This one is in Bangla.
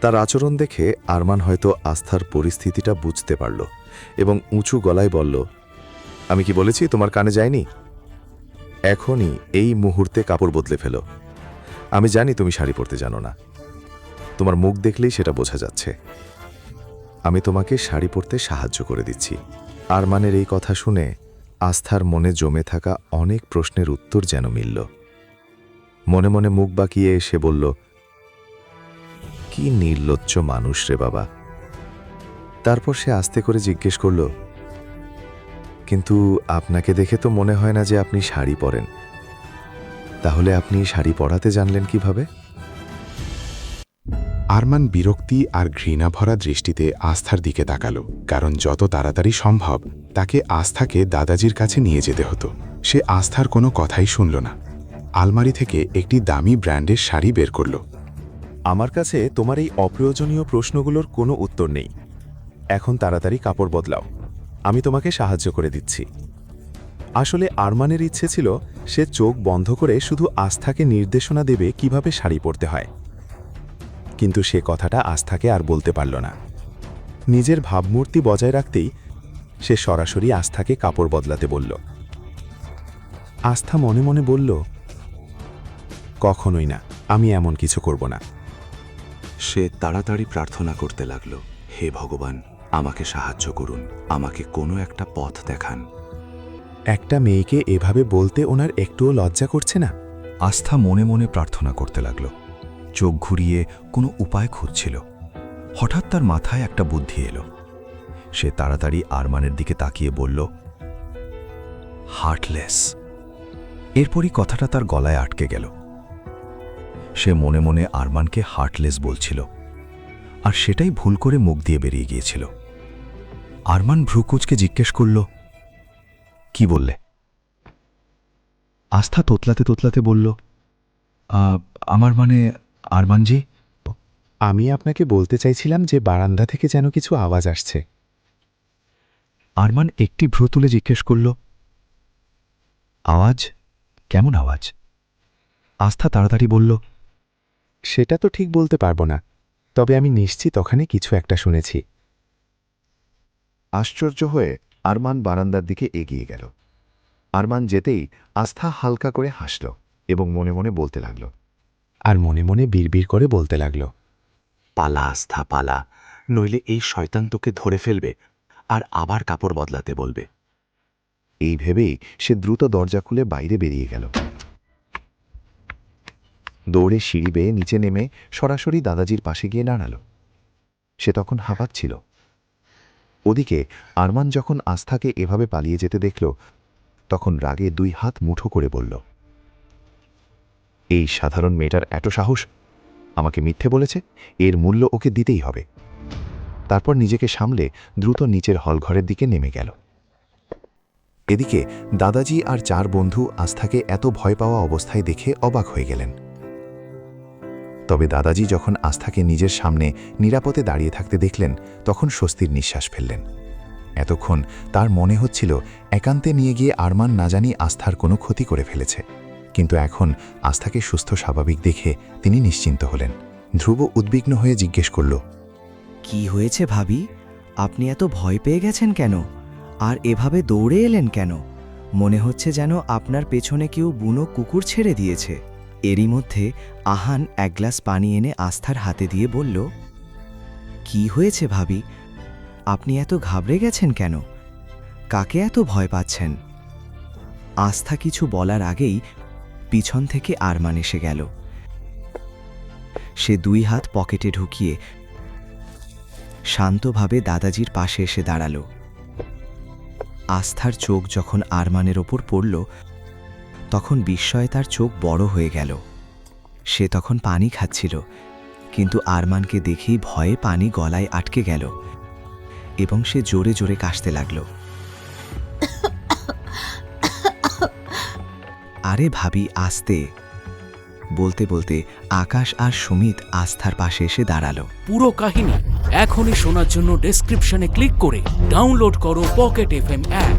তার আচরণ দেখে আরমান হয়তো আস্থার পরিস্থিতিটা বুঝতে পারল এবং উঁচু গলায় বলল, আমি কি বলেছি তোমার কানে যায়নি? এখনই এই মুহূর্তে কাপড় বদলে ফেলো। আমি জানি তুমি শাড়ি পরতে জানো না, তোমার মুখ দেখলেই সেটা বোঝা যাচ্ছে। আমি তোমাকে শাড়ি পরতে সাহায্য করে দিচ্ছি। আরমানের এই কথা শুনে আস্থার মনে জমে থাকা অনেক প্রশ্নের উত্তর যেন মিলল। মনে মনে মুখ বাঁকিয়ে এসে বলল, কি নির্লজ্জ মানুষ রে বাবা। তারপর সে আস্তে করে জিজ্ঞেস করল, কিন্তু আপনাকে দেখে তো মনে হয় না যে আপনি শাড়ি পরেন, তাহলে আপনি শাড়ি পরাতে জানলেন কিভাবে? আরমান বিরক্তি আর ঘৃণা ভরা দৃষ্টিতে আস্থার দিকে তাকালো, কারণ যত তাড়াতাড়ি সম্ভব তাকে আস্থাকে দাদাজির কাছে নিয়ে যেতে হতো। সে আস্থার কোনো কথাই শুনল না। আলমারি থেকে একটি দামি ব্র্যান্ডের শাড়ি বের করল। আমার কাছে তোমার এই অপ্রয়োজনীয় প্রশ্নগুলোর কোনো উত্তর নেই। এখন তাড়াতাড়ি কাপড় বদলাও, আমি তোমাকে সাহায্য করে দিচ্ছি। আসলে আরমানের ইচ্ছে ছিল সে চোখ বন্ধ করে শুধু আস্থাকে নির্দেশনা দেবে কিভাবে শাড়ি পরতে হয়, কিন্তু সে কথাটা আস্থাকে আর বলতে পারল না। নিজের ভাবমূর্তি বজায় রাখতেই সে সরাসরি আস্থাকে কাপড় বদলাতে বলল। আস্থা মনে মনে বলল, কখনোই না, আমি এমন কিছু করব না। সে তাড়াতাড়ি প্রার্থনা করতে লাগল, হে ভগবান, আমাকে সাহায্য করুন, আমাকে কোনো একটা পথ দেখান। একটা মেয়েকে এভাবে বলতে ওনার একটুও লজ্জা করছে না? আস্থা মনে মনে প্রার্থনা করতে লাগল, চোখ ঘুরিয়ে কোনো উপায় খুঁজছিল। হঠাৎ তার মাথায় একটা বুদ্ধি এলো। সে তাড়াতাড়ি আরমানের দিকে তাকিয়ে বলল, হার্টলেস। এরপরই কথাটা তার গলায় আটকে গেল। সে মনে মনে আরমানকে হার্টলেস বলছিল, আর সেটাই ভুল করে মুখ দিয়ে বেরিয়ে গিয়েছিল। আরমান ভ্রুকুচকে জিজ্ঞেস করল, কি বললে? আস্থা তোতলাতে তোতলাতে বলল, আমার মানে আরমানজি, আমি আপনাকে বলতে চাইছিলাম যে বারান্দা থেকে যেন কিছু আওয়াজ আসছে। আরমান একটি ভ্রু তুলে জিজ্ঞেস করল, আওয়াজ? কেমন আওয়াজ? আস্থা তাড়াতাড়ি বলল, সেটা তো ঠিক বলতে পারবো না, তবে আমি নিশ্চিত ওখানে কিছু একটা শুনেছি। আশ্চর্য হয়ে আরমান বারান্দার দিকে এগিয়ে গেল। আরমান যেতেই আস্থা হালকা করে হাসল এবং মনে মনে বলতে লাগল, আর মনে মনে বিড়বিড় করে বলতে লাগল, পালা আস্থা পালা, নইলে এই শয়তান তোকে ধরে ফেলবে আর আবার কাপড় বদলাতে বলবে। এই ভেবেই সে দ্রুত দরজা খুলে বাইরে বেরিয়ে গেল। দৌড়ে সিঁড়ি বেয়ে নিচে নেমে সরাসরি দাদাজির পাশে গিয়ে দাঁড়াল। সে তখন হাঁপাচ্ছিল। ওদিকে আরমান যখন আস্থাকে এভাবে পালিয়ে যেতে দেখল, তখন রাগে 2 হাত মুঠো করে বলল, এই সাধারণ মেয়েটার এত সাহস! আমাকে মিথ্যে বলেছে, এর মূল্য ওকে দিতেই হবে। তারপর নিজেকে সামলে দ্রুত নিচের হলঘরের দিকে নেমে গেল। এদিকে দাদাজি আর 4 বন্ধু আস্থাকে এত ভয় পাওয়া অবস্থায় দেখে অবাক হয়ে গেলেন। তবে দাদাজি যখন আস্থাকে নিজের সামনে নিরাপদে দাঁড়িয়ে থাকতে দেখলেন, তখন স্বস্তির নিঃশ্বাস ফেললেন। এতক্ষণ তার মনে হচ্ছিল একান্তে নিয়ে গিয়ে আরমান না জানি আস্থার কোনো ক্ষতি করে ফেলেছে, কিন্তু এখন আস্থাকে সুস্থ স্বাভাবিক দেখে তিনি নিশ্চিন্ত হলেন। ধ্রুব উদ্বিগ্ন হয়ে জিজ্ঞেস করল, কি হয়েছে ভাবি? আপনি এত ভয় পেয়ে গেছেন কেন? আর এভাবে দৌড়ে এলেন কেন? মনে হচ্ছে যেন আপনার পেছনে কেউ বুনো কুকুর ছেড়ে দিয়েছে। এরই মধ্যে আহান 1 গ্লাস পানি এনে আস্থার হাতে দিয়ে বলল, কি হয়েছে ভাবি? আপনি এত ঘাবড়ে গেছেন কেন? কাকে এত ভয় পাচ্ছেন? আস্থা কিছু বলার আগেই পিছন থেকে আরমান এসে গেল। সে 2 হাত পকেটে ঢুকিয়ে শান্তভাবে দাদাজির পাশে এসে দাঁড়াল। আস্থার চোখ যখন আরমানের ওপর পড়ল, তখন বিস্ময়ে তার চোখ বড় হয়ে গেল। সে তখন পানি খাচ্ছিল, কিন্তু আরমানকে দেখেই ভয়ে পানি গলায় আটকে গেল এবং সে জোরে জোরে কাশতে লাগল। আরে ভাবি, আস্তে। বলতে বলতে আকাশ আর সুমিত আস্থার পাশে এসে দাঁড়ালো। পুরো কাহিনী এখনই শোনার জন্য ডেসক্রিপশনে ক্লিক করে ডাউনলোড করো পকেট এফএম অ্যাপ।